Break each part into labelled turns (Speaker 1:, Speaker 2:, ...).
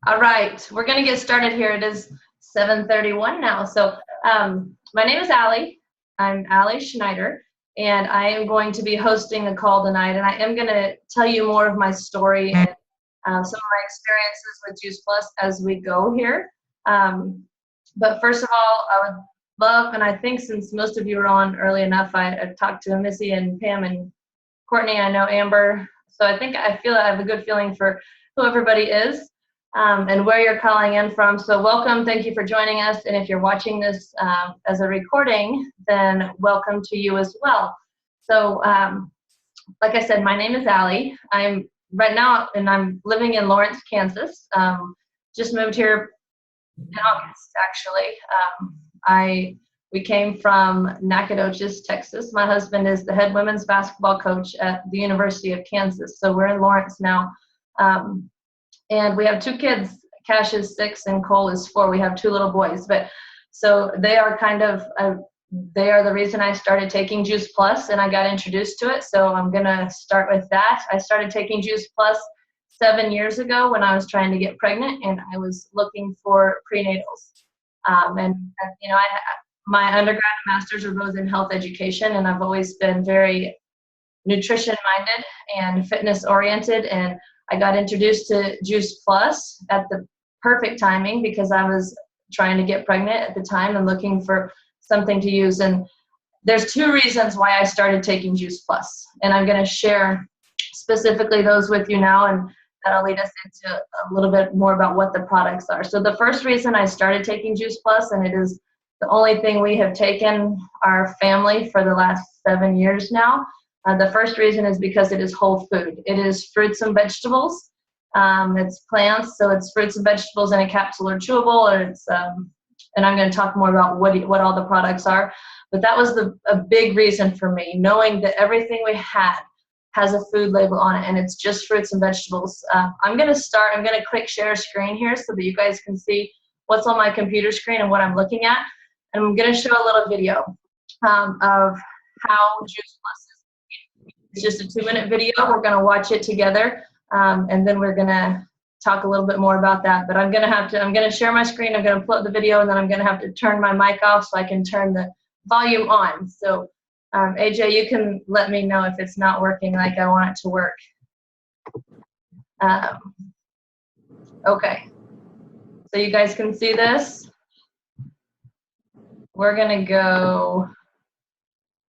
Speaker 1: All right, we're going to get started here. It is 7:31 now. So my name is Allie. I'm Allie Schneider, and I am going to be hosting the call tonight. And I am going to tell you more of my story and some of my experiences with Juice Plus as we go here. But first of all, I would love, and I think since most of you are on early enough, I've talked to Missy and Pam and Courtney. I know Amber. So I feel I have a good feeling for who everybody is. And where you're calling in from. So welcome, thank you for joining us. And if you're watching this as a recording, then welcome to you as well. So like I said, my name is Allie. I'm right now, and I'm living in Lawrence, Kansas. Just moved here in August, actually. We came from Nacogdoches, Texas. My husband is the head women's basketball coach at the University of Kansas. So we're in Lawrence now. And we have two kids. Cash is 6 and Cole is 4. We have 2 little boys. But so they are they are the reason I started taking Juice Plus, and I got introduced to it. So I'm going to start with that. I started taking Juice Plus 7 years ago when I was trying to get pregnant, and I was looking for prenatals. You know, my undergrad and master's are both in health education, and I've always been very nutrition-minded and fitness-oriented, and I got introduced to Juice Plus at the perfect timing because I was trying to get pregnant at the time and looking for something to use. And there's 2 reasons why I started taking Juice Plus. And I'm going to share specifically those with you now, and that'll lead us into a little bit more about what the products are. So the first reason I started taking Juice Plus, and it is the only thing we have taken our family for the last 7 years now, the first reason is because it is whole food. It is fruits and vegetables. It's plants, so it's fruits and vegetables in a capsule or chewable. Or it's, and I'm going to talk more about what all the products are. But that was a big reason for me, knowing that everything we had has a food label on it, and it's just fruits and vegetables. I'm going to quick share screen here so that you guys can see what's on my computer screen and what I'm looking at. And I'm going to show a little video of how Juice Plus is. It's just a 2-minute video. We're going to watch it together, and then we're going to talk a little bit more about that. But I'm going to share my screen. I'm going to pull up the video, and then I'm going to have to turn my mic off so I can turn the volume on. So AJ, you can let me know if it's not working like I want it to work. Okay. So you guys can see this. We're going to go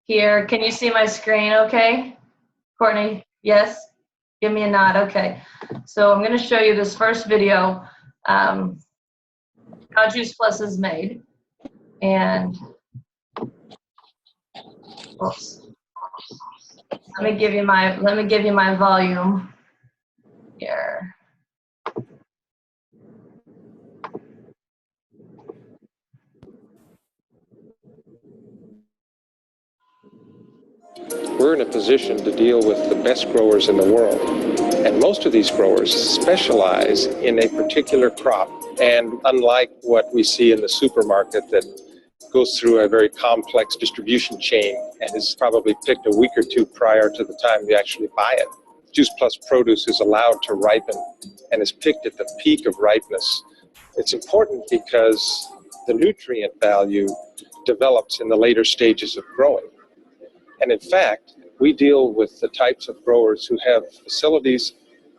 Speaker 1: here. Can you see my screen okay? Courtney, yes? Give me a nod, okay. So I'm gonna show you this first video, how Juice Plus is made. And, oops. Let me give you my volume here.
Speaker 2: We're in a position to deal with the best growers in the world. And most of these growers specialize in a particular crop. And unlike what we see in the supermarket that goes through a very complex distribution chain and is probably picked a week or 2 prior to the time you actually buy it, Juice Plus produce is allowed to ripen and is picked at the peak of ripeness. It's important because the nutrient value develops in the later stages of growing. And in fact, we deal with the types of growers who have facilities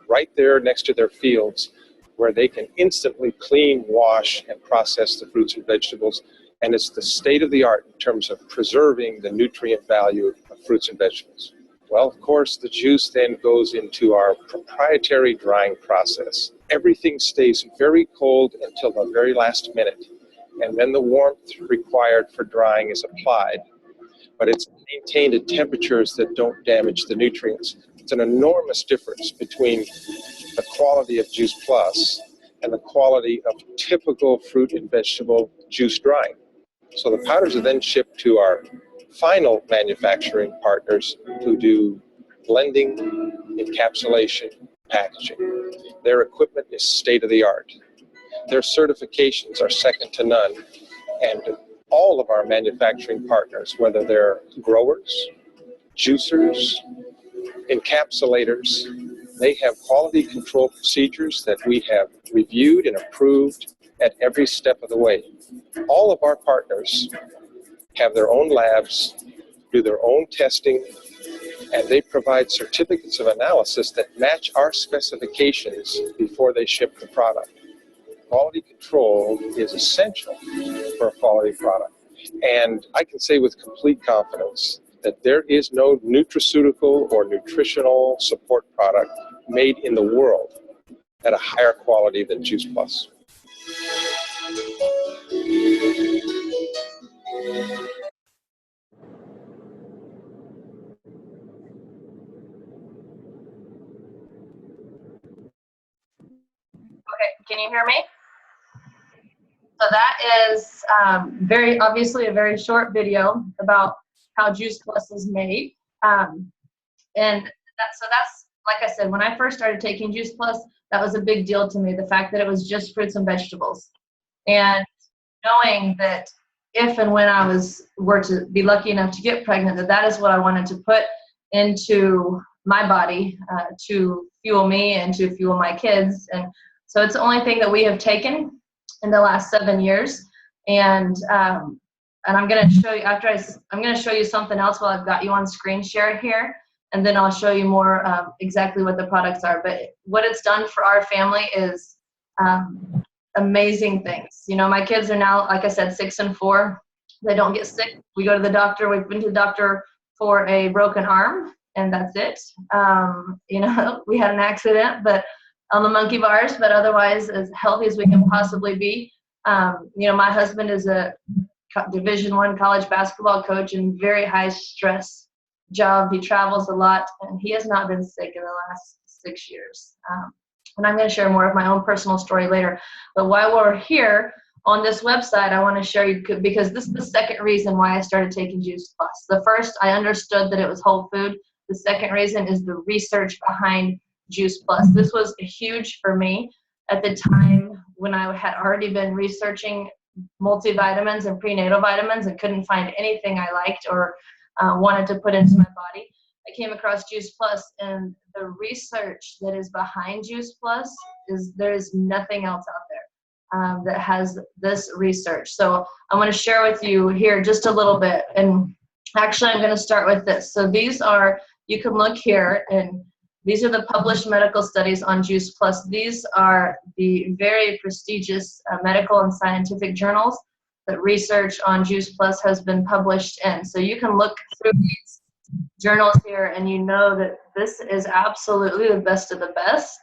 Speaker 2: right there next to their fields where they can instantly clean, wash, and process the fruits and vegetables. And it's the state of the art in terms of preserving the nutrient value of fruits and vegetables. Well, of course, the juice then goes into our proprietary drying process. Everything stays very cold until the very last minute. And then the warmth required for drying is applied. But it's maintained at temperatures that don't damage the nutrients. It's an enormous difference between the quality of Juice Plus and the quality of typical fruit and vegetable juice drying. So the powders are then shipped to our final manufacturing partners who do blending, encapsulation, packaging. Their equipment is state-of-the-art. Their certifications are second to none. And all of our manufacturing partners, whether they're growers, juicers, encapsulators, They have quality control procedures that we have reviewed and approved at every step of the way. All of our partners have their own labs, do their own testing, and they provide certificates of analysis that match our specifications before they ship the product. Quality control is essential for a quality product. And I can say with complete confidence that there is no nutraceutical or nutritional support product made in the world at a higher quality than Juice Plus.
Speaker 1: Okay, can you hear me? So that is very obviously a very short video about how Juice Plus is made. And that's, like I said, when I first started taking Juice Plus, that was a big deal to me, the fact that it was just fruits and vegetables. And knowing that if and when I were to be lucky enough to get pregnant, that is what I wanted to put into my body to fuel me and to fuel my kids. And so it's the only thing that we have taken in the last 7 years. And I'm going to show you I'm going to show you something else while I've got you on screen share here. And then I'll show you more exactly what the products are. But what it's done for our family is amazing things. You know, my kids are now, like I said, 6 and 4. They don't get sick. We go to the doctor. We've been to the doctor for a broken arm, and that's it. You know, we had an accident, but on the monkey bars, but otherwise as healthy as we can possibly be. You know, my husband is a Division I college basketball coach and very high stress job. He travels a lot, and he has not been sick in the last 6 years. And I'm going to share more of my own personal story later. But while we're here on this website, I want to share you, because this is the second reason why I started taking Juice Plus. The first, I understood that it was whole food. The second reason is the research behind Juice Plus. This was huge for me at the time when I had already been researching multivitamins and prenatal vitamins and couldn't find anything I liked or wanted to put into my body. I came across Juice Plus, and the research that is behind Juice Plus there is nothing else out there that has this research. So I want to share with you here just a little bit. And actually, I'm going to start with this. So these are, you can look here, and these are the published medical studies on Juice Plus. These are the very prestigious medical and scientific journals that research on Juice Plus has been published in. So you can look through these journals here, and you know that this is absolutely the best of the best.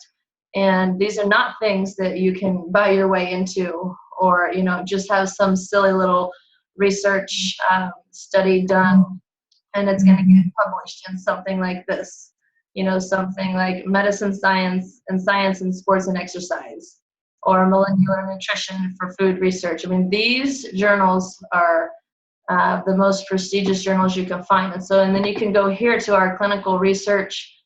Speaker 1: And these are not things that you can buy your way into, or, you know, just have some silly little research study done and it's going to get published in something like this. You know, something like Medicine Science and Science in Sports and Exercise, or Molecular Nutrition for Food Research. I mean, these journals are the most prestigious journals you can find. And then you can go here to our clinical research.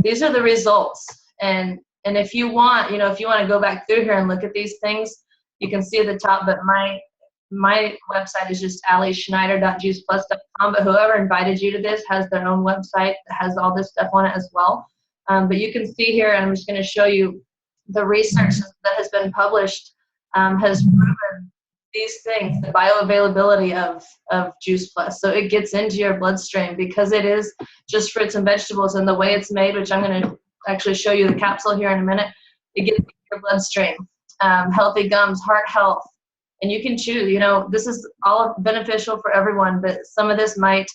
Speaker 1: These are the results. And if you want, you know, if you want to go back through here and look at these things, you can see at the top, but my website is just alischneider.juiceplus.com, but whoever invited you to this has their own website that has all this stuff on it as well. But you can see here, and I'm just going to show you the research that has been published has proven these things, the bioavailability of Juice Plus. So it gets into your bloodstream because it is just fruits and vegetables, and the way it's made, which I'm going to actually show you the capsule here in a minute, it gets into your bloodstream. Healthy gums, heart health, and you can choose. You know, this is all beneficial for everyone, but some of this might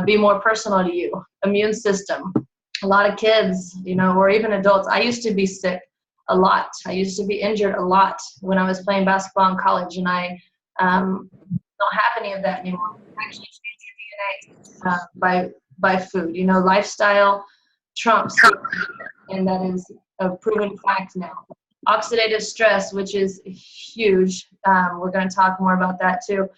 Speaker 1: be more personal to you. Immune system. A lot of kids, you know, or even adults. I used to be sick a lot. I used to be injured a lot when I was playing basketball in college, and I don't have any of that anymore. I actually changed your DNA by food. You know, lifestyle trumps, and that is a proven fact now. Oxidative stress, which is huge. We're going to talk more about that too.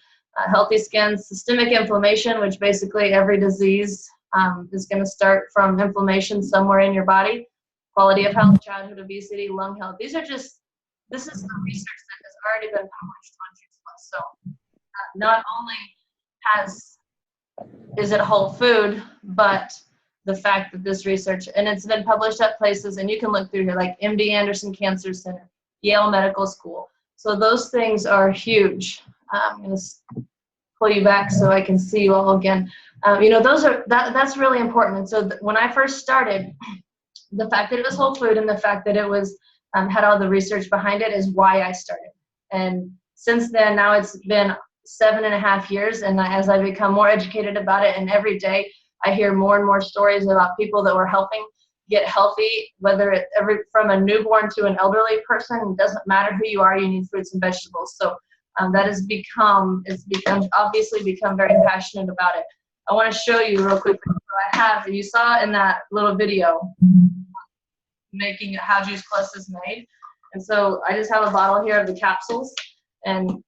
Speaker 1: Healthy skin, systemic inflammation, which basically every disease is going to start from inflammation somewhere in your body. Quality of health, childhood obesity, lung health. This is the research that has already been published on Juice Plus. So not only is it whole food, but the fact that this research, and it's been published at places, and you can look through here, like MD Anderson Cancer Center, Yale Medical School. So those things are huge. I'm going to pull you back so I can see you all again. You know, that's really important. And so when I first started, the fact that it was whole food and the fact that it was had all the research behind it is why I started. And since then, now it's been 7.5 years, and as I become more educated about it, and every day I hear more and more stories about people that we're helping get healthy, whether it's from a newborn to an elderly person. It doesn't matter who you are, you need fruits and vegetables. So that has obviously become very passionate about it. I want to show you real quick what I have. You saw in that little video making how Juice Plus is made. And so I just have a bottle here of the capsules, and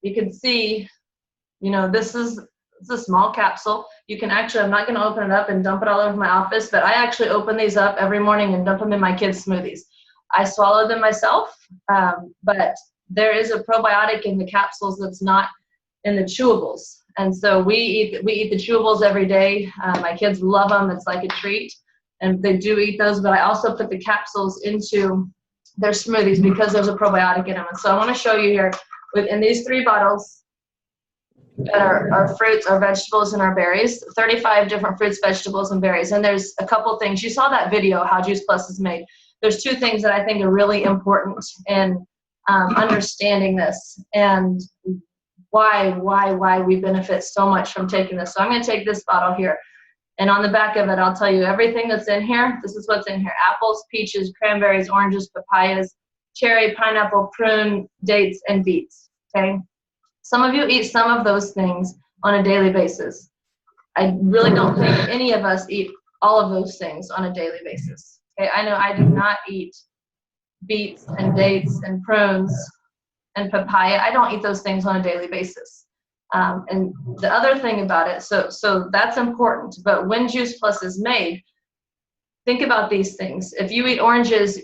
Speaker 1: you can see, you know, it's a small capsule. You can actually, I'm not going to open it up and dump it all over my office, but I actually open these up every morning and dump them in my kids' smoothies. I swallow them myself, but there is a probiotic in the capsules that's not in the chewables. And so we eat the chewables every day. My kids love them. It's like a treat. And they do eat those, but I also put the capsules into their smoothies because there's a probiotic in them. And so I want to show you here, in these 3 bottles, that are fruits, our vegetables, and our berries, 35 different fruits, vegetables, and berries. And there's a couple things. You saw that video, how Juice Plus is made. There's 2 things that I think are really important in understanding this and why we benefit so much from taking this. So I'm going to take this bottle here. And on the back of it, I'll tell you everything that's in here. This is what's in here: apples, peaches, cranberries, oranges, papayas, cherry, pineapple, prune, dates, and beets. Okay? Some of you eat some of those things on a daily basis. I really don't think any of us eat all of those things on a daily basis. Okay? I know I do not eat beets and dates and prunes and papaya. I don't eat those things on a daily basis. And the other thing about it, so that's important, but when Juice Plus is made, think about these things. If you eat oranges,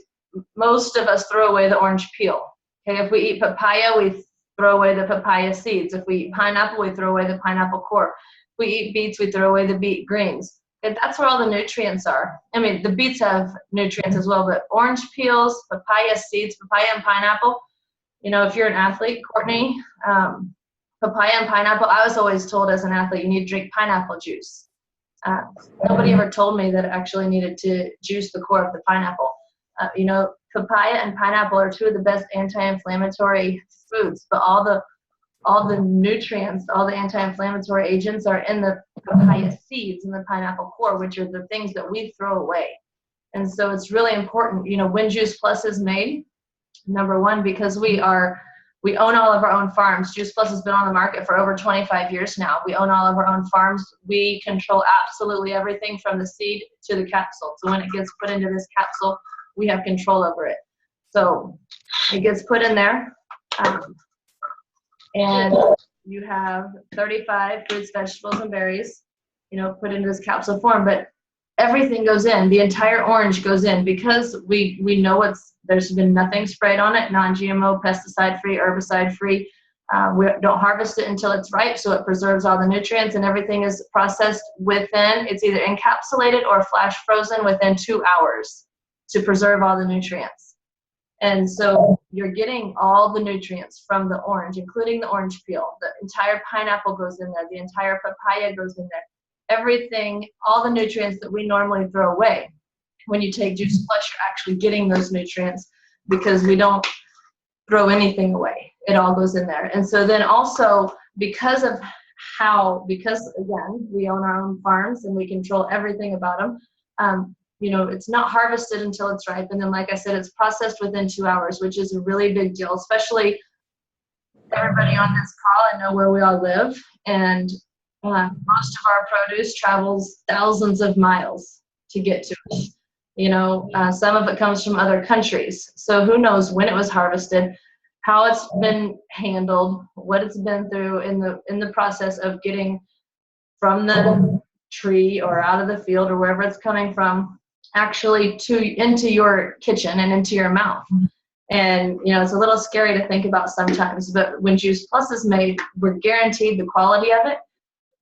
Speaker 1: most of us throw away the orange peel. Okay, if we eat papaya, we throw away the papaya seeds. If we eat pineapple, we throw away the pineapple core. If we eat beets, we throw away the beet greens. Okay, that's where all the nutrients are. I mean, the beets have nutrients as well, but orange peels, papaya seeds, papaya and pineapple, you know, if you're an athlete, Courtney, papaya and pineapple, I was always told as an athlete, you need to drink pineapple juice. Nobody ever told me that I actually needed to juice the core of the pineapple. You know, papaya and pineapple are 2 of the best anti-inflammatory foods, but all the nutrients, all the anti-inflammatory agents are in the papaya seeds and the pineapple core, which are the things that we throw away. And so it's really important, you know, when Juice Plus is made, number one, because we own all of our own farms. Juice Plus has been on the market for over 25 years now. We own all of our own farms. We control absolutely everything from the seed to the capsule. So when it gets put into this capsule, we have control over it. So it gets put in there, and you have 35 fruits, vegetables, and berries, you know, put into this capsule form. But everything goes in. The entire orange goes in because we know there's been nothing sprayed on it, non-GMO, pesticide-free, herbicide-free. We don't harvest it until it's ripe, so it preserves all the nutrients, and everything is processed within. It's either encapsulated or flash frozen within 2 hours to preserve all the nutrients. And so you're getting all the nutrients from the orange, including the orange peel. The entire pineapple goes in there. The entire papaya goes in there. Everything, all the nutrients that we normally throw away. When you take Juice Plus, you're actually getting those nutrients because we don't throw anything away. It all goes in there. And so then also, because again, we own our own farms and we control everything about them, you know, it's not harvested until it's ripe. And then, like I said, it's processed within 2 hours, which is a really big deal, especially everybody on this call. I know where we all live. And most of our produce travels thousands of miles to get to us. You know, some of it comes from other countries. So who knows when it was harvested, how it's been handled, what it's been through in the process of getting from the tree or out of the field or wherever it's coming from, actually into your kitchen and into your mouth. And, you know, it's a little scary to think about sometimes, but when Juice Plus is made, we're guaranteed the quality of it.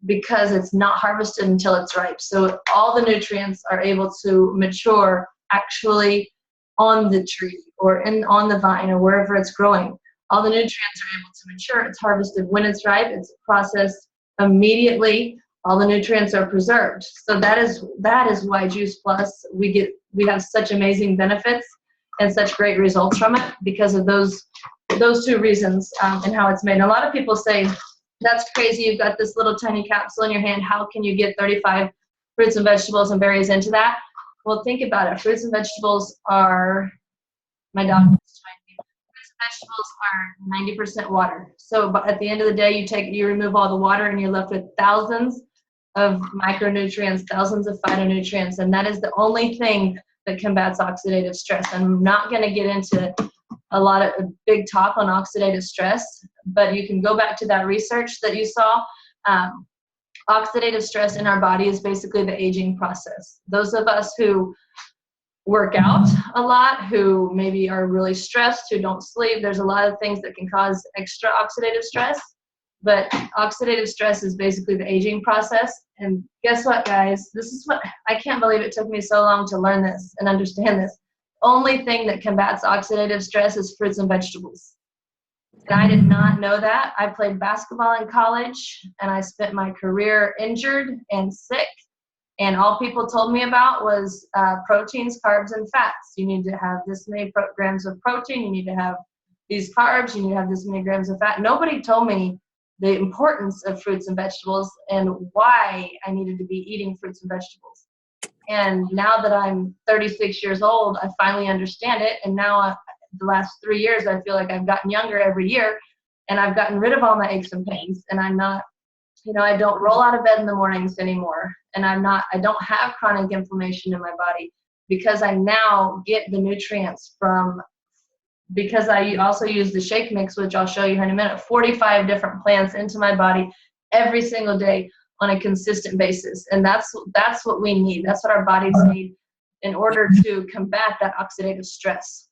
Speaker 1: because it's not harvested until it's ripe. So all the nutrients are able to mature actually on the tree or on the vine or wherever it's growing. All the nutrients are able to mature. It's harvested when it's ripe. It's processed immediately. All the nutrients are preserved. So that is why Juice Plus, we have such amazing benefits and such great results from it, because of those two reasons, and how it's made. And a lot of people say, that's crazy, you've got this little tiny capsule in your hand, how can you get 35 fruits and vegetables and berries into that? Well, think about it. Fruits and vegetables are, my dog is trying to, fruits and vegetables are 90% water. So but at the end of the day, you remove all the water and you're left with thousands of micronutrients, thousands of phytonutrients, and that is the only thing that combats oxidative stress. I'm not going to get into a lot of big talk on oxidative stress, but you can go back to that research that you saw. Oxidative stress in our body is basically the aging process. Those of us who work out a lot, who maybe are really stressed, who don't sleep, there's a lot of things that can cause extra oxidative stress. But oxidative stress is basically the aging process. And guess what, guys? This is what, I can't believe it took me so long to learn this and understand this. Only thing that combats oxidative stress is fruits and vegetables. And I did not know that. I played basketball in college, and I spent my career injured and sick. And all people told me about was proteins, carbs, and fats. You need to have this many grams of protein. You need to have these carbs. You need to have this many grams of fat. Nobody told me the importance of fruits and vegetables and why I needed to be eating fruits and vegetables. And now that I'm 36 years old, I finally understand it. And now the last 3 years, I feel like I've gotten younger every year, and I've gotten rid of all my aches and pains. And I'm not, I don't roll out of bed in the mornings anymore. And I don't have chronic inflammation in my body, because I now get the nutrients because I also use the shake mix, which I'll show you in a minute, 45 different plants into my body every single day on a consistent basis. And that's what we need. That's what our bodies need in order to combat that oxidative stress.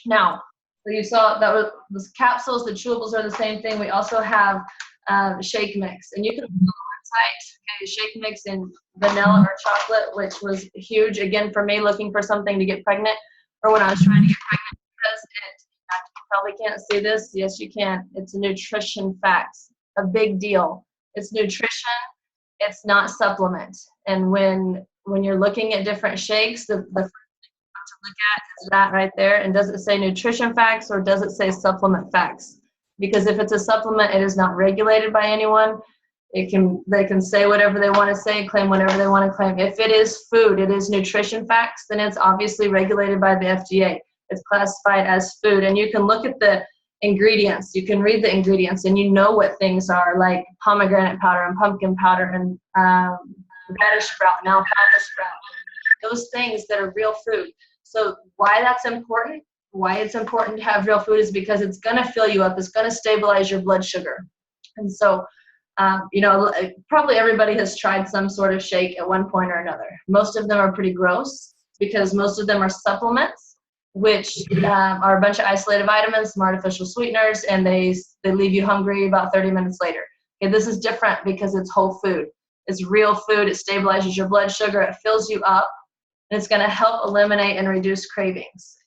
Speaker 1: Now, so you saw that was capsules. The chewables are the same thing. We also have shake mix, and you can go on the website, okay, shake mix in vanilla or chocolate, which was huge again for me, looking for something to get pregnant, or when I was trying to get pregnant, because you probably can't see this. Yes, you can. It's nutrition facts, a big deal. It's nutrition. It's not supplement. And when you're looking at different shakes, the first thing you have to look at is that right there. And does it say nutrition facts or does it say supplement facts? Because if it's a supplement, it is not regulated by anyone. They can say whatever they want to say, claim whatever they want to claim. If it is food, it is nutrition facts, then it's obviously regulated by the FDA. It's classified as food. And you can look at the ingredients. You can read the ingredients, and you know what things are, like pomegranate powder and pumpkin powder and radish sprout and alfalfa sprout. Those things that are real food. So why that's important, why it's important to have real food, is because it's going to fill you up. It's going to stabilize your blood sugar. And so, probably everybody has tried some sort of shake at one point or another. Most of them are pretty gross because most of them are supplements, which are a bunch of isolated vitamins, some artificial sweeteners, and they leave you hungry about 30 minutes later. Okay, this is different because it's whole food. It's real food. It stabilizes your blood sugar. It fills you up, and it's going to help eliminate and reduce cravings.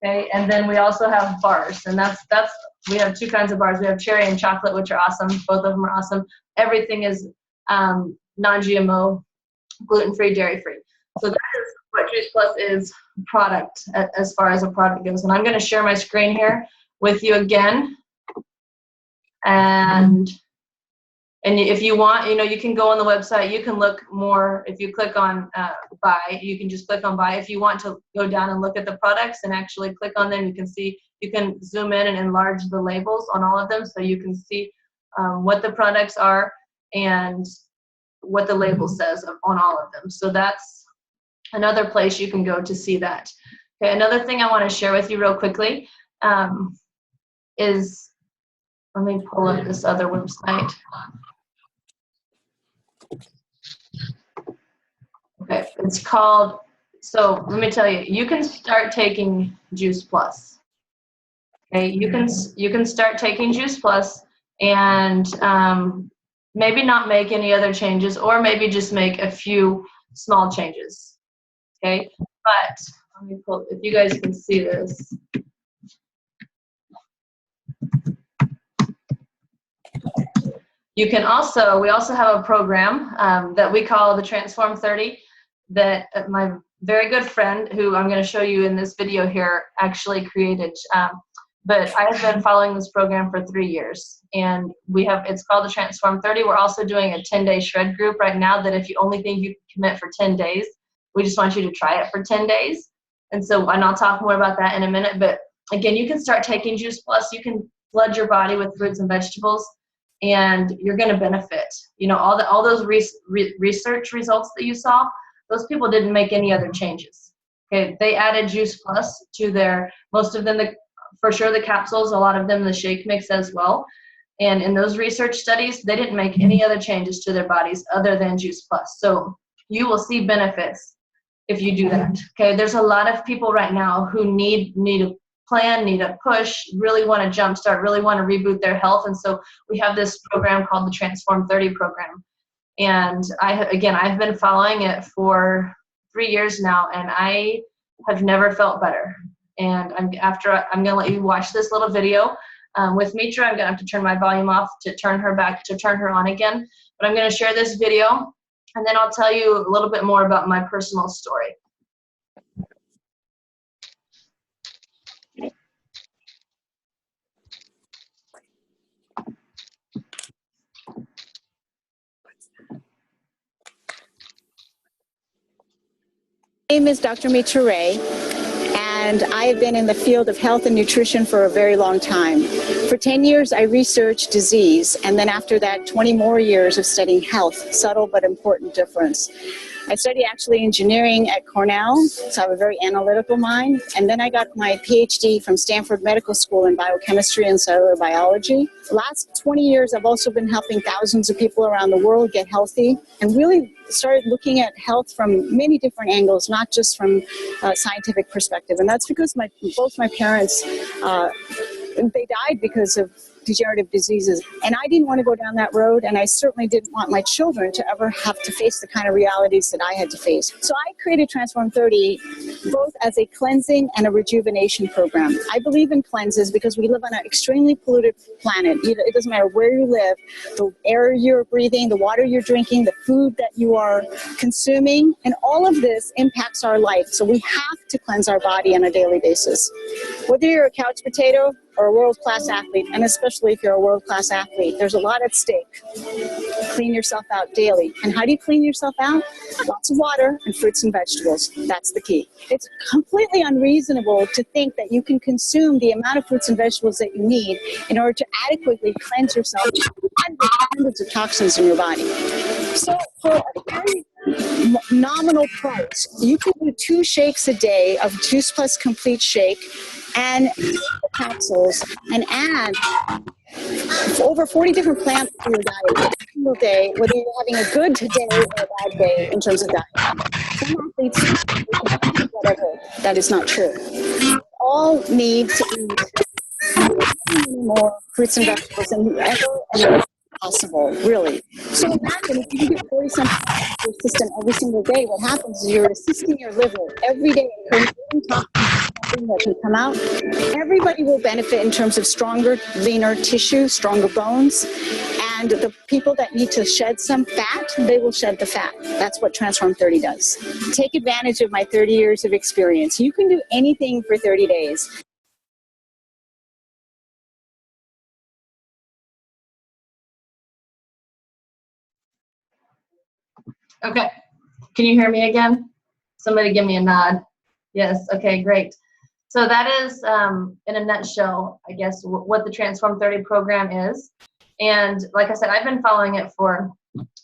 Speaker 1: Okay, and then we also have bars, and we have two kinds of bars. We have cherry and chocolate, which are awesome. Both of them are awesome. Everything is non-GMO, gluten-free, dairy-free. So that is what Juice Plus is product as far as a product goes. And I'm going to share my screen here with you again. And if you want, you can go on the website. You can look more. If you click on buy, you can just click on buy. If you want to go down and look at the products and actually click on them, you can see, you can zoom in and enlarge the labels on all of them so you can see what the products are and what the label says on all of them. So that's another place you can go to see that. Okay, another thing I want to share with you real quickly is, let me pull up this other website. Okay, it's called, so let me tell you, you can start taking Juice Plus. Okay, you can start taking Juice Plus, and maybe not make any other changes, or maybe just make a few small changes. Okay, but let me pull, if you guys can see this. You can also, we also have a program that we call the Transform 30 that my very good friend, who I'm going to show you in this video here, actually created. But I have been following this program for 3 years, and we have, it's called the Transform 30. We're also doing a 10-day shred group right now that if you only think you can commit for 10 days, we just want you to try it for 10 days. And so, and I'll talk more about that in a minute, but again, you can start taking Juice Plus, you can flood your body with fruits and vegetables, and you're going to benefit. You know, all those research results that you saw, those people didn't make any other changes. Okay, they added Juice Plus to their, most of them, for sure the capsules, a lot of them the shake mix as well. And in those research studies, they didn't make any other changes to their bodies other than Juice Plus. So you will see benefits if you do that. Okay, there's a lot of people right now who need a plan, need a push, really want to jumpstart, really want to reboot their health. And so we have this program called the Transform 30 program. And I've been following it for 3 years now, and I have never felt better. And I'm going to let you watch this little video with Mitra. I'm going to have to turn my volume off to turn her on again. But I'm going to share this video, and then I'll tell you a little bit more about my personal story.
Speaker 3: My name is Dr. Mitra Ray, and I have been in the field of health and nutrition for a very long time. For 10 years, I researched disease, and then after that, 20 more years of studying health, subtle but important difference. I studied actually engineering at Cornell, so I have a very analytical mind, and then I got my PhD from Stanford Medical School in biochemistry and cellular biology. The last 20 years, I've also been helping thousands of people around the world get healthy, and really started looking at health from many different angles, not just from a scientific perspective. And that's because both my parents, they died because of degenerative diseases. And I didn't want to go down that road, and I certainly didn't want my children to ever have to face the kind of realities that I had to face. So I created Transform 30 both as a cleansing and a rejuvenation program. I believe in cleanses because we live on an extremely polluted planet. It doesn't matter where you live, the air you're breathing, the water you're drinking, the food that you are consuming, and all of this impacts our life. So we have to cleanse our body on a daily basis. Whether you're a couch potato or a world-class athlete, and especially if you're a world-class athlete, there's a lot at stake. Clean yourself out daily. And how do you clean yourself out? Lots of water and fruits and vegetables. That's the key. It's completely unreasonable to think that you can consume the amount of fruits and vegetables that you need in order to adequately cleanse yourself of hundreds of toxins in your body. So for a very nominal price, you can do 2 shakes a day of Juice Plus Complete Shake and capsules, and add over 40 different plants to your diet every single day, whether you're having a good day or a bad day in terms of diet. Some athletes, whatever, that is not true. We all need to eat more fruits and vegetables than ever possible, really. So imagine if you get 40 something to your system every single day, what happens is you're assisting your liver every day that can come out. Everybody will benefit in terms of stronger, leaner tissue, stronger bones, and the people that need to shed some fat, they will shed the fat. That's what Transform 30 does. Take advantage of my 30 years of experience. You can do anything for 30 days.
Speaker 1: Okay, can you hear me again? Somebody give me a nod. Yes, okay, great. So that is, in a nutshell, I guess, what the Transform 30 program is. And like I said, I've been following it for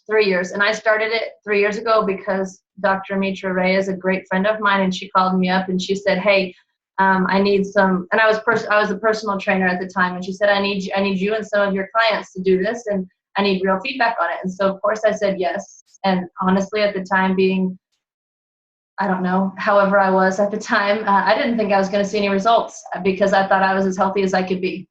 Speaker 1: 3 years, and I started it 3 years ago because Dr. Mitra Ray is a great friend of mine, and she called me up and she said, hey, I need some, and I was a personal trainer at the time, and she said, I need you and some of your clients to do this, and I need real feedback on it. And so of course I said yes. And honestly, at the time being, I don't know, however I was at the time, I didn't think I was going to see any results because I thought I was as healthy as I could be.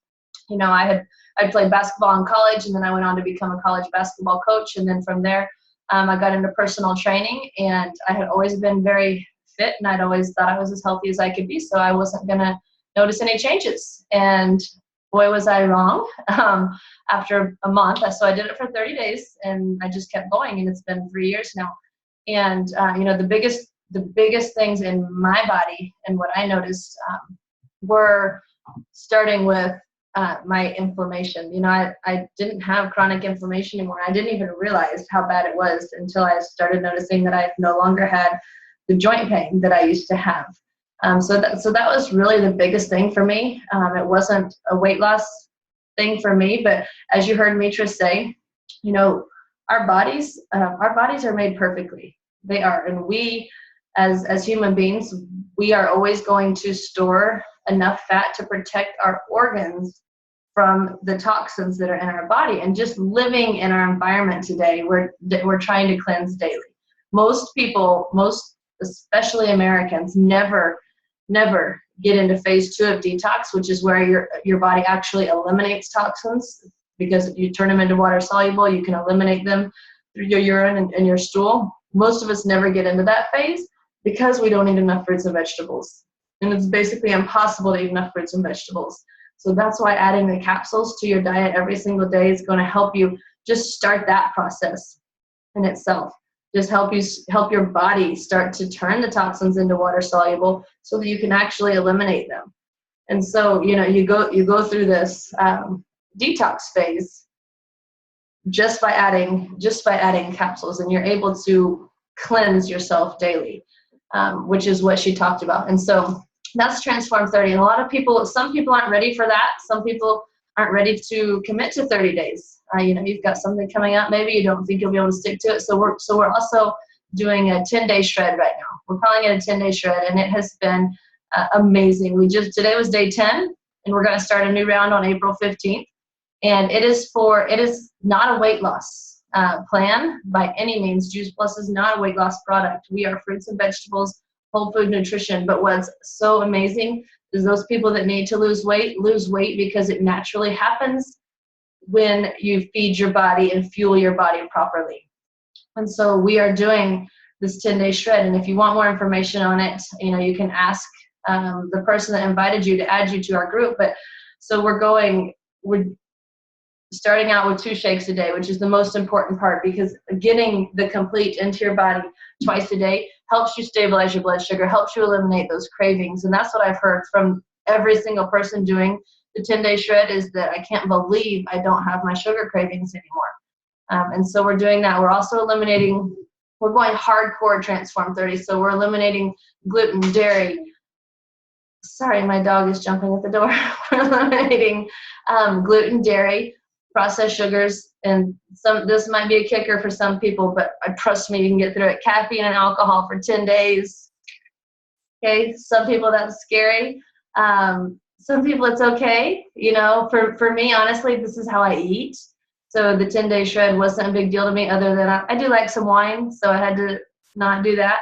Speaker 1: You know, I I played basketball in college, and then I went on to become a college basketball coach. And then from there, I got into personal training, and I had always been very fit, and I'd always thought I was as healthy as I could be, so I wasn't going to notice any changes. And boy, was I wrong. After a month, so I did it for 30 days, and I just kept going, and it's been 3 years now. And the biggest things in my body and what I noticed were starting with my inflammation. I didn't have chronic inflammation anymore. I didn't even realize how bad it was until I started noticing that I no longer had the joint pain that I used to have. So that was really the biggest thing for me. It wasn't a weight loss thing for me, but as you heard Mitra say, our bodies are made perfectly. They are, and we, as human beings, we are always going to store enough fat to protect our organs from the toxins that are in our body. And just living in our environment today, we're trying to cleanse daily. Most people, especially Americans, never get into phase 2 of detox, which is where your body actually eliminates toxins, because if you turn them into water soluble, you can eliminate them through your urine and your stool. Most of us never get into that phase because we don't eat enough fruits and vegetables. And it's basically impossible to eat enough fruits and vegetables. So that's why adding the capsules to your diet every single day is going to help you just start that process in itself. Just help your body start to turn the toxins into water soluble so that you can actually eliminate them. And so, you go through this detox phase just by adding capsules, and you're able to cleanse yourself daily, which is what she talked about. And so that's Transform 30. And some people aren't ready for that. Some people aren't ready to commit to 30 days. You've got something coming up, maybe you don't think you'll be able to stick to it. So we're also doing a 10-day shred right now. We're calling it a 10-day shred, and it has been amazing. Today was day 10, and we're going to start a new round on April 15th. And it is not a weight loss plan by any means. Juice Plus is not a weight loss product. We are fruits and vegetables, whole food nutrition. But what's so amazing is those people that need to lose weight because it naturally happens when you feed your body and fuel your body properly. And so we are doing this 10-day shred. And if you want more information on it, you can ask the person that invited you to add you to our group. But so we're starting out with 2 shakes a day, which is the most important part, because getting the complete into your body twice a day helps you stabilize your blood sugar, helps you eliminate those cravings. And that's what I've heard from every single person doing the 10-day shred, is that I can't believe I don't have my sugar cravings anymore. And so we're doing that. We're also we're going hardcore Transform 30. So we're eliminating gluten, dairy. Sorry, my dog is jumping at the door. We're eliminating gluten, dairy, processed sugars, and this might be a kicker for some people, but trust me, you can get through it. Caffeine and alcohol for 10 days. Okay, some people that's scary. Some people it's okay. For me, honestly, this is how I eat. So the 10-day shred wasn't a big deal to me, other than I do like some wine, so I had to not do that.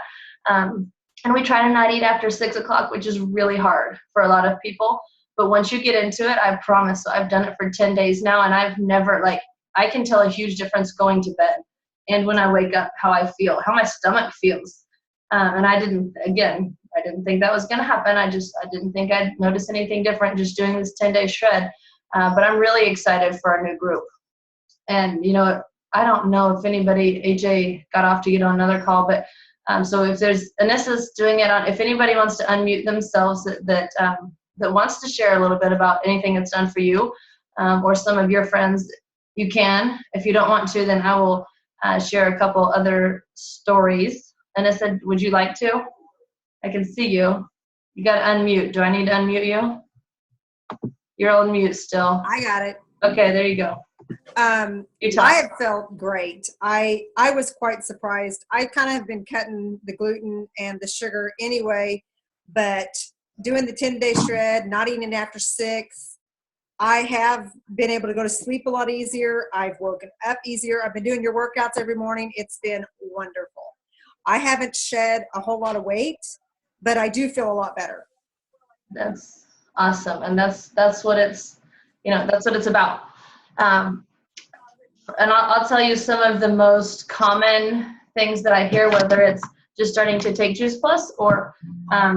Speaker 1: And we try to not eat after 6 o'clock, which is really hard for a lot of people. But once you get into it, I promise, so I've done it for 10 days now, and I've never, I can tell a huge difference going to bed and when I wake up, how I feel, how my stomach feels. And I didn't think that was going to happen. I didn't think I'd notice anything different just doing this 10-day shred. But I'm really excited for our new group. And, I don't know if anybody, AJ got off to get on another call, but so if Anissa's doing it if anybody wants to unmute themselves that wants to share a little bit about anything that's done for you, or some of your friends, you can. If you don't want to, then I will share a couple other stories. Anissa, would you like to? I can see you. You got to unmute. Do I need to unmute you? You're on mute still.
Speaker 4: I got it.
Speaker 1: Okay, there you go.
Speaker 4: I have felt great. I was quite surprised. I kind of have been cutting the gluten and the sugar anyway, but doing the 10-day shred, not eating after 6, I have been able to go to sleep a lot easier. I've woken up easier. I've been doing your workouts every morning. It's been wonderful. I haven't shed a whole lot of weight, but I do feel a lot better.
Speaker 1: That's awesome. And that's what it's, that's what it's about. Um, and I'll tell you some of the most common things that I hear, whether it's just starting to take Juice Plus or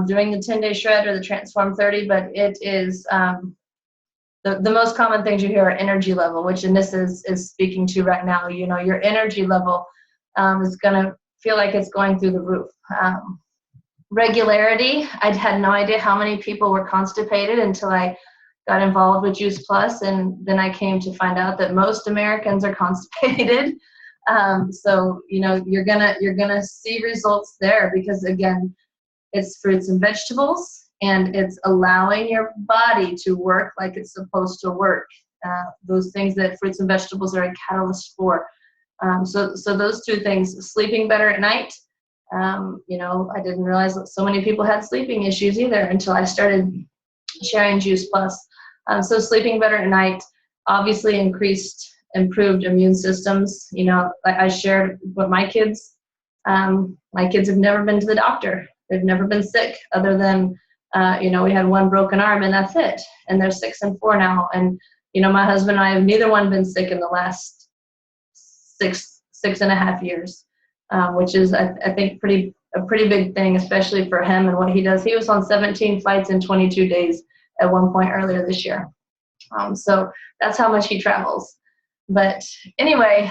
Speaker 1: doing the 10-day shred or the Transform 30, but it is the most common things you hear are energy level, which in this is speaking to right now. You know, your energy level is going to feel like it's going through the roof. Regularity, I had no idea how many people were constipated until I got involved with Juice Plus, and then I came to find out that most Americans are constipated. So you know, you're gonna see results there, because again, it's fruits and vegetables, and it's allowing your body to work like it's supposed to work. Those things that fruits and vegetables are a catalyst for. So those two things: sleeping better at night. You know, I didn't realize that so many people had sleeping issues either until I started sharing Juice Plus. So sleeping better at night, obviously improved immune systems. You know, I shared with my kids have never been to the doctor. They've never been sick other than, you know, we had one broken arm and that's it. And they're 6 and 4 now. And, you know, my husband and I have neither one been sick in the last six and a half years, which is, I think, a pretty big thing, especially for him and what he does. He was on 17 flights in 22 days at one point earlier this year. So that's how much he travels. But anyway,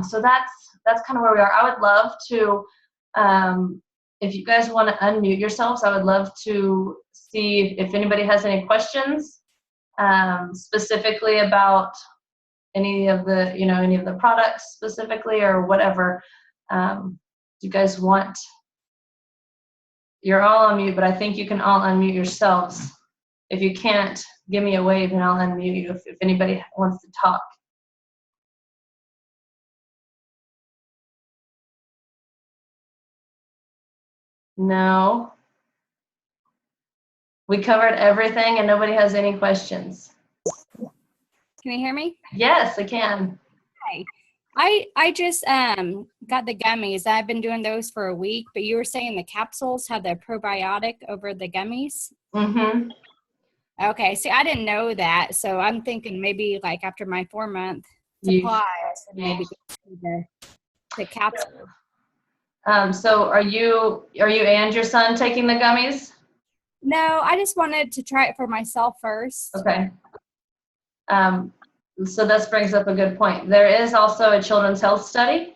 Speaker 1: so that's kind of where we are. I would love to, if you guys want to unmute yourselves, I would love to see if anybody has any questions, specifically about any of the products specifically or whatever. You guys want, you're all on mute, but I think you can all unmute yourselves. If you can't, give me a wave and I'll unmute you if anybody wants to talk. No. We covered everything and nobody has any questions.
Speaker 5: Can you hear me?
Speaker 1: Yes, I can.
Speaker 5: Hi. I just got the gummies. I've been doing those for a week, but you were saying the capsules have the probiotic over the gummies?
Speaker 1: Mm-hmm.
Speaker 5: Okay, see, I didn't know that, so I'm thinking maybe like after my 4-month supply, I should maybe get the capsule.
Speaker 1: So are you and your son taking the gummies?
Speaker 5: No, I just wanted to try it for myself first.
Speaker 1: Okay. So this brings up a good point. There is also a children's health study.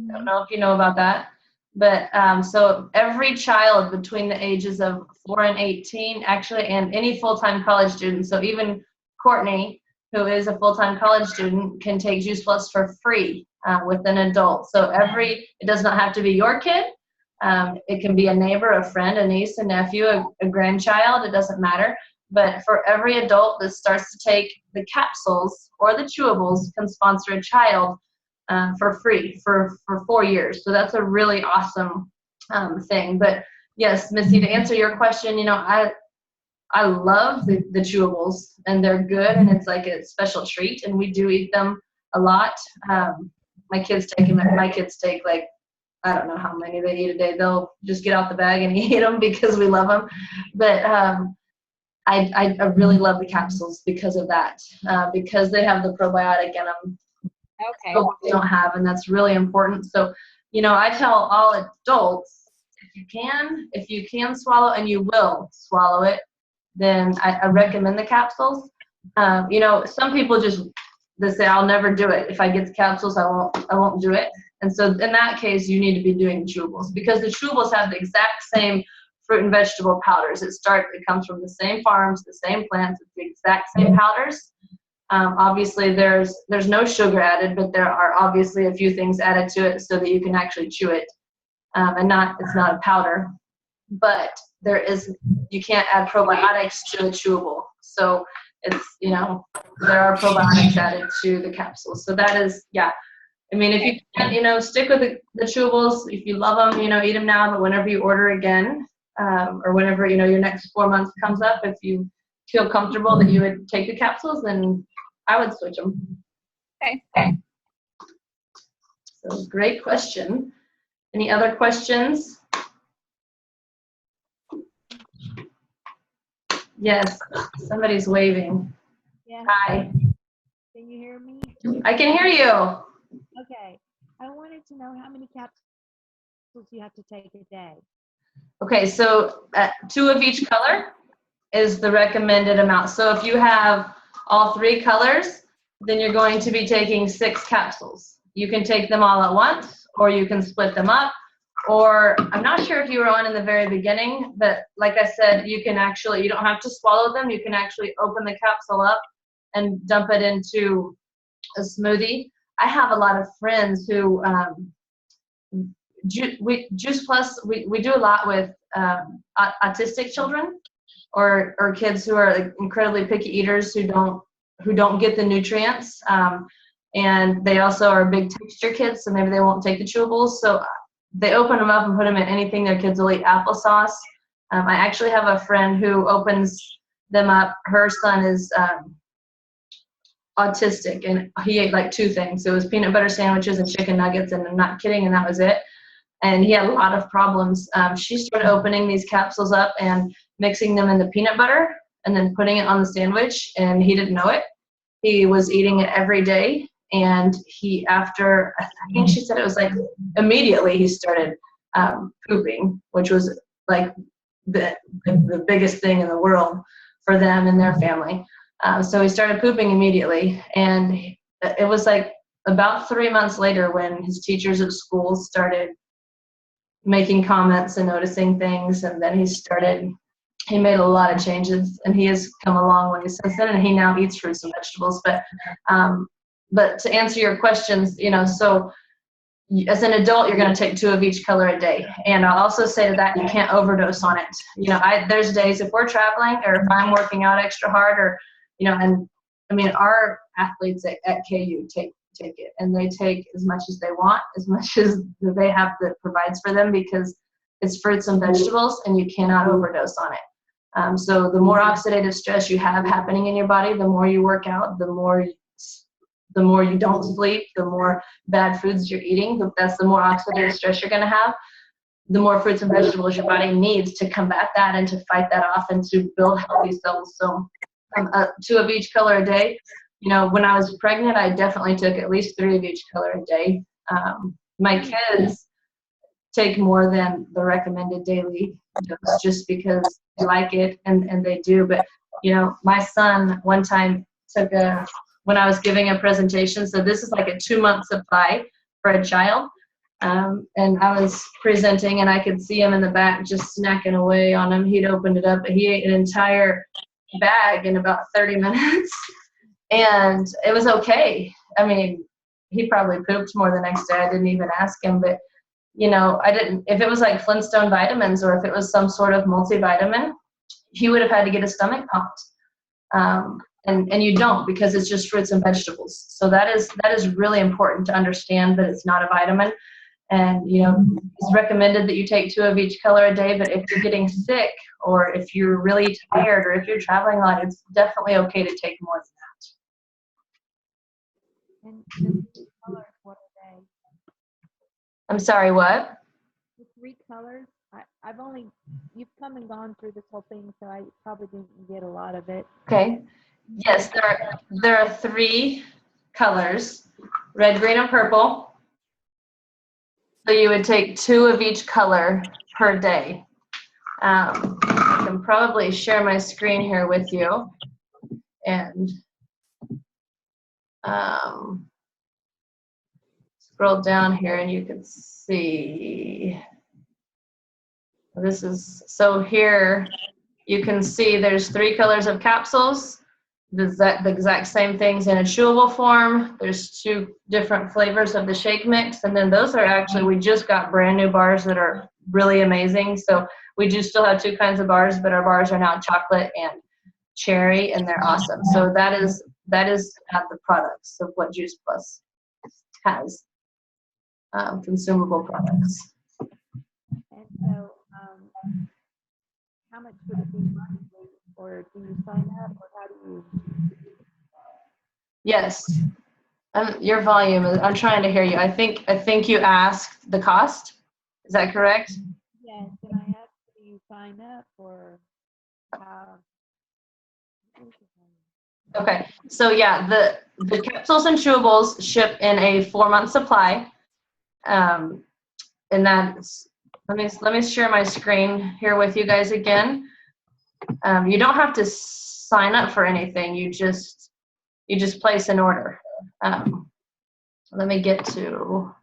Speaker 1: I don't know if you know about that, but so every child between the ages of 4 and 18, actually, and any full-time college student, so even Courtney, who is a full-time college student, can take Juice Plus for free with an adult. So it does not have to be your kid. It can be a neighbor, a friend, a niece, a nephew, a grandchild. It doesn't matter. But for every adult that starts to take the capsules or the chewables can sponsor a child for free for 4 years. So that's a really awesome thing. But yes, Missy, to answer your question, you know, I love the chewables, and they're good, and it's like a special treat, and we do eat them a lot. My kids take like, I don't know how many they eat a day. They'll just get out the bag and eat them because we love them. But I really love the capsules because of that, because they have the probiotic in them.
Speaker 5: Okay.
Speaker 1: We don't have, and that's really important. So, you know, I tell all adults, if you can swallow, and you will swallow it, then I recommend the capsules. You know, some people they say, I'll never do it. If I get the capsules, I won't do it. And so in that case, you need to be doing chewables, because the chewables have the exact same fruit and vegetable powders. It comes from the same farms, the same plants, it's the exact same powders. Obviously, there's no sugar added, but there are obviously a few things added to it so that you can actually chew it, and it's not a powder. But you can't add probiotics to a chewable. So it's, you know, there are probiotics added to the capsules. So that is, yeah. I mean, if you can, you know, stick with the chewables. If you love them, you know, eat them now. But whenever you order again, or whenever, you know, your next 4 months comes up, if you feel comfortable that you would take the capsules, then I would switch them.
Speaker 5: Okay.
Speaker 1: So great question. Any other questions? Yes, somebody's waving.
Speaker 5: Yeah.
Speaker 1: Hi.
Speaker 6: Can you hear me?
Speaker 1: I can hear you.
Speaker 6: Okay. I wanted to know how many capsules you have to take a day.
Speaker 1: Okay, so 2 of each color is the recommended amount. So if you have all 3 colors, then you're going to be taking 6 capsules. You can take them all at once, or you can split them up, or I'm not sure if you were on in the very beginning, but like I said, you can actually, you don't have to swallow them. You can actually open the capsule up and dump it into a smoothie. I have a lot of friends who, Juice Plus, we do a lot with autistic children or kids who are like incredibly picky eaters who don't get the nutrients. And they also are big texture kids, so maybe they won't take the chewables. So they open them up and put them in anything their kids will eat. Applesauce. I actually have a friend who opens them up. Her son is autistic, and he ate like 2 things. It was peanut butter sandwiches and chicken nuggets, and I'm not kidding, and that was it. And he had a lot of problems. She started opening these capsules up and mixing them in the peanut butter and then putting it on the sandwich, and he didn't know it. He was eating it every day, and he, after, I think she said it was like immediately he started pooping, which was like the biggest thing in the world for them and their family. So he started pooping immediately, and it was like about 3 months later when his teachers at school started making comments and noticing things, and then he made a lot of changes, and he has come a long way since then, and he now eats fruits and vegetables. But to answer your questions, so as an adult, you're going to take 2 of each color a day. And I'll also say to that, you can't overdose on it. There's days if we're traveling or if I'm working out extra hard or, and I mean, our athletes at KU take it, and they take as much as they want, as much as they have that provides for them, because it's fruits and vegetables and you cannot overdose on it. So the more oxidative stress you have happening in your body, the more you work out, the more you don't sleep, the more bad foods you're eating, that's the more oxidative stress you're going to have. The more fruits and vegetables your body needs to combat that and to fight that off and to build healthy cells. So 2 of each color a day. When I was pregnant, I definitely took at least 3 of each color a day. My kids take more than the recommended daily dose just because they like it and they do. But, my son one time when I was giving a presentation, so this is like a 2-month supply for a child. And I was presenting, and I could see him in the back just snacking away on him. He'd opened it up, but he ate an entire bag in about 30 minutes. And it was okay. I mean, he probably pooped more the next day. I didn't even ask him, but I didn't, if it was like Flintstone vitamins or if it was some sort of multivitamin, he would have had to get his stomach pumped. And you don't, because it's just fruits and vegetables. So that is really important to understand that it's not a vitamin. And, it's recommended that you take 2 of each color a day, but if you're getting sick or if you're really tired or if you're traveling a lot, it's definitely okay to take more than that.
Speaker 6: And the 3 colors, what are they?
Speaker 1: I'm sorry, what?
Speaker 6: The 3 colors, you've come and gone through this whole thing, so I probably didn't get a lot of it.
Speaker 1: Okay. Yes, there are 3 colors, red, green, and purple. So you would take 2 of each color per day. I can probably share my screen here with you. And scroll down here and you can see. So here you can see there's 3 colors of capsules. The exact same things in a chewable form. There's 2 different flavors of the shake mix, and then those are actually, we just got brand new bars that are really amazing. So we do still have 2 kinds of bars, but our bars are now chocolate and cherry, and they're awesome. So that is at the products of what Juice Plus has, consumable products.
Speaker 6: And so, how much would it be monthly, or do you sign up, or how do you?
Speaker 1: Yes. Your volume is, I'm trying to hear you. I think you asked the cost. Is that correct?
Speaker 6: Yes, and I asked, do you sign up, or how?
Speaker 1: Okay. So yeah, the capsules and chewables ship in a 4-month supply. And that's, let me share my screen here with you guys again. You don't have to sign up for anything. You just place an order. Let me get to.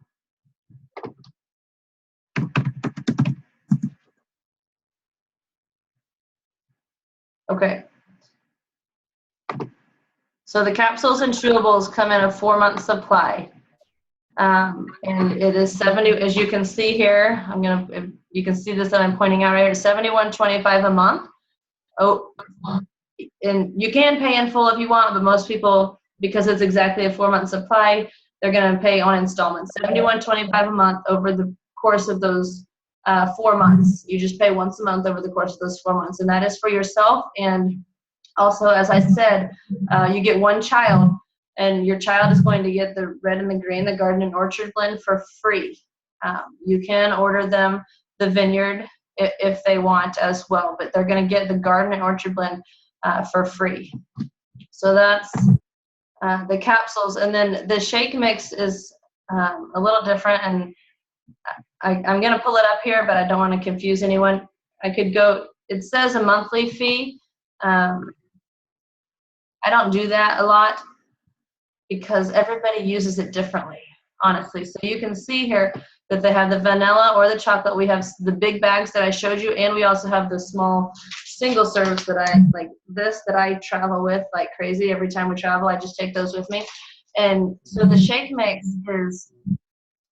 Speaker 1: Okay. So the capsules and chewables come in a 4-month supply. And it is 70, as you can see here, you can see this that I'm pointing out right here, $71.25 a month. Oh, and you can pay in full if you want, but most people, because it's exactly a 4-month supply, they're going to pay on installments. $71.25 a month over the course of those 4 months. You just pay once a month over the course of those 4 months, and that is for yourself. And also, as I said, you get one child, and your child is going to get the red and the green, the garden and orchard blend for free. You can order them the vineyard if they want as well, but they're going to get the garden and orchard blend for free. So that's the capsules. And then the shake mix is a little different, and I'm going to pull it up here, but I don't want to confuse anyone. I could go, it says a monthly fee. I don't do that a lot because everybody uses it differently, honestly. So you can see here that they have the vanilla or the chocolate. We have the big bags that I showed you, and we also have the small single serves that I like this that I travel with like crazy. Every time we travel, I just take those with me. And so the shake mix is,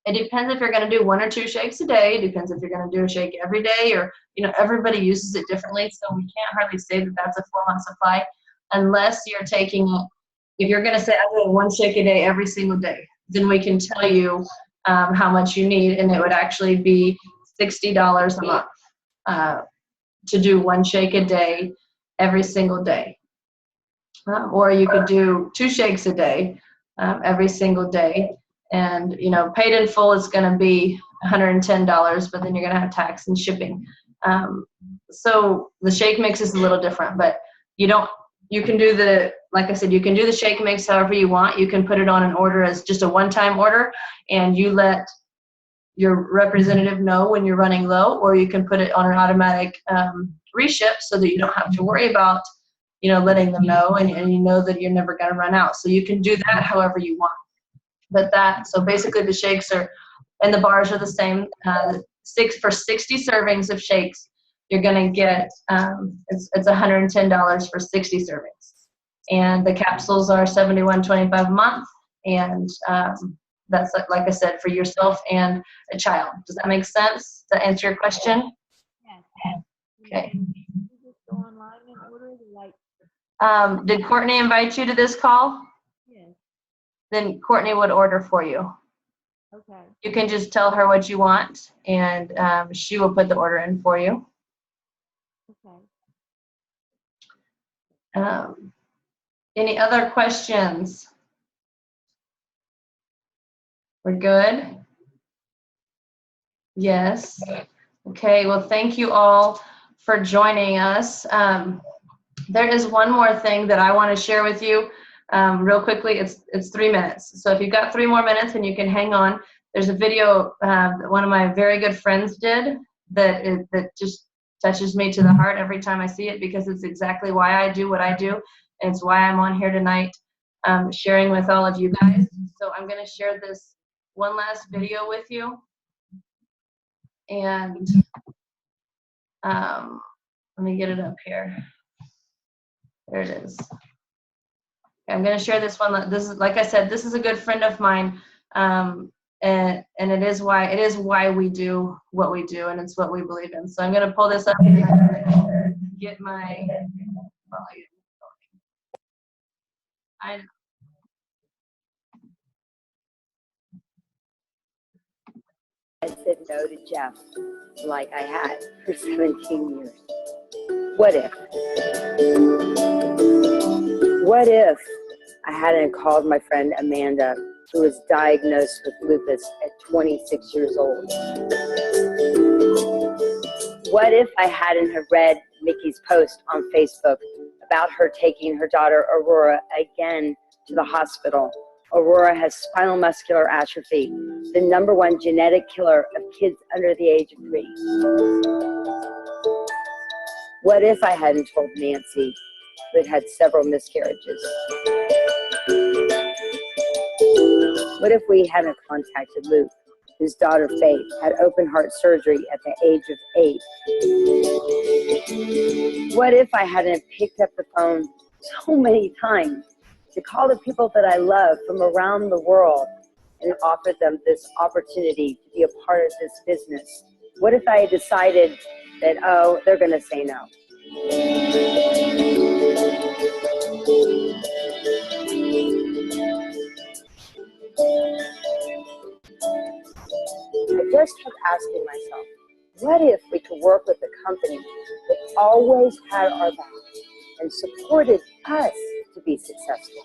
Speaker 1: it depends if you're going to do 1 or 2 shakes a day. It depends if you're going to do a shake every day, or, everybody uses it differently. So we can't hardly say that that's a 4-month supply unless you're taking it. If you're going to say, I'm doing 1 shake a day every single day, then we can tell you how much you need, and it would actually be $60 a month to do 1 shake a day every single day. Or you could do 2 shakes a day every single day. And, paid in full is going to be $110, but then you're going to have tax and shipping. So the shake mix is a little different, but you can do like I said, you can do the shake mix however you want. You can put it on an order as just a one-time order, and you let your representative know when you're running low, or you can put it on an automatic reship so that you don't have to worry about, letting them know, and you know that you're never going to run out. So you can do that however you want. But so basically the shakes and the bars are the same. For 60 servings of shakes, you're going to get, it's $110 for 60 servings. And the capsules are $71.25 a month. And that's, like I said, for yourself and a child. Does that make sense? Does that answer your question?
Speaker 6: Yes.
Speaker 1: Okay.
Speaker 6: You just go online and order the
Speaker 1: Did Courtney invite you to this call?
Speaker 6: Yes.
Speaker 1: Then Courtney would order for you.
Speaker 6: Okay.
Speaker 1: You can just tell her what you want, and she will put the order in for you.
Speaker 6: Okay.
Speaker 1: Any other questions? We're good? Yes. Okay, well, thank you all for joining us. There is one more thing that I want to share with you real quickly. It's 3 minutes. So if you've got 3 more minutes and you can hang on, there's a video that one of my very good friends did that just touches me to the heart every time I see it, because it's exactly why I do what I do. And it's why I'm on here tonight sharing with all of you guys. So I'm going to share this one last video with you. And let me get it up here. There it is. I'm going to share this one. This is, like I said, this is a good friend of mine, and it is why we do what we do, and it's what we believe in. So I'm going to pull this up here and get my volume.
Speaker 7: I said no to Jeff like I had for 17 years. What if I hadn't called my friend Amanda, who was diagnosed with lupus at 26 years old? What if I hadn't have read Mickey's post on Facebook about her taking her daughter Aurora again to the hospital. Aurora has spinal muscular atrophy, the #1 genetic killer of kids under the age of 3. What if I hadn't told Nancy, who had had several miscarriages? What if we hadn't contacted Luke, whose daughter Faith had open heart surgery at the age of 8? What if I hadn't picked up the phone so many times to call the people that I love from around the world and offered them this opportunity to be a part of this business? What if I had decided that, oh, they're going to say no? I just kept asking myself, what if we could work with a company that always had our back and supported us to be successful?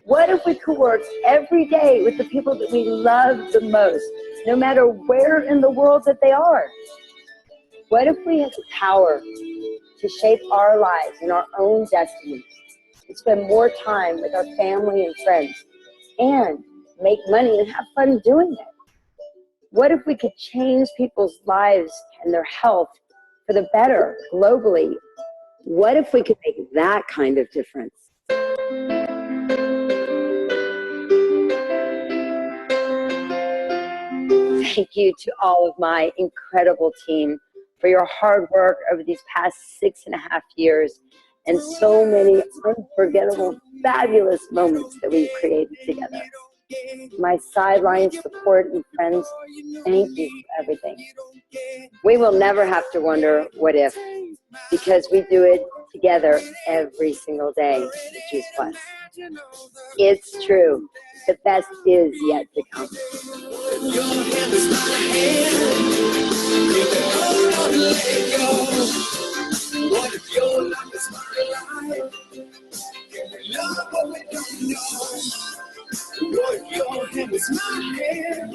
Speaker 7: What if we could work every day with the people that we love the most, no matter where in the world that they are? What if we had the power to shape our lives and our own destiny, and spend more time with our family and friends, and make money and have fun doing it? What if we could change people's lives and their health for the better globally? What if we could make that kind of difference? Thank you to all of my incredible team for your hard work over these past 6.5 years and so many unforgettable, fabulous moments that we've created together. My sideline support and friends, thank you for everything. We will never have to wonder what if, because we do it together every single day at Juice Plus. It's true. The best is yet to come. What if your life is my life? Can we love what we don't know? What if your hand is my hand?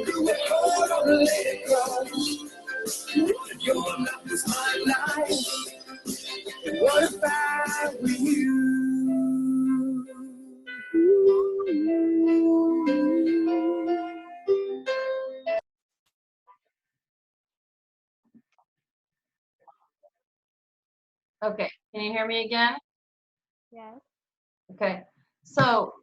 Speaker 7: Do we hold on and let it go? What if your life is my life? And what if I were you?
Speaker 1: Okay, can you hear me again?
Speaker 6: Yes.
Speaker 1: Okay, so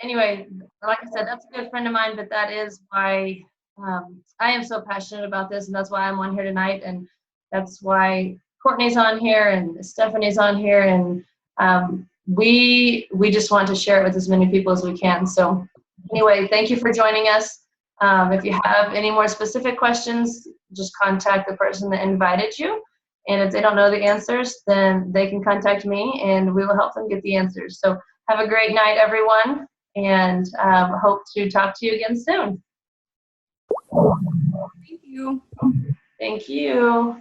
Speaker 1: anyway, like I said, that's a good friend of mine, but that is why I am so passionate about this, and that's why I'm on here tonight, and that's why Courtney's on here and Stephanie's on here, and we just want to share it with as many people as we can. So anyway, thank you for joining us. If you have any more specific questions, just contact the person that invited you. And if they don't know the answers, then they can contact me and we will help them get the answers. So have a great night, everyone, and hope to talk to you again soon.
Speaker 5: Thank you.
Speaker 1: Thank you.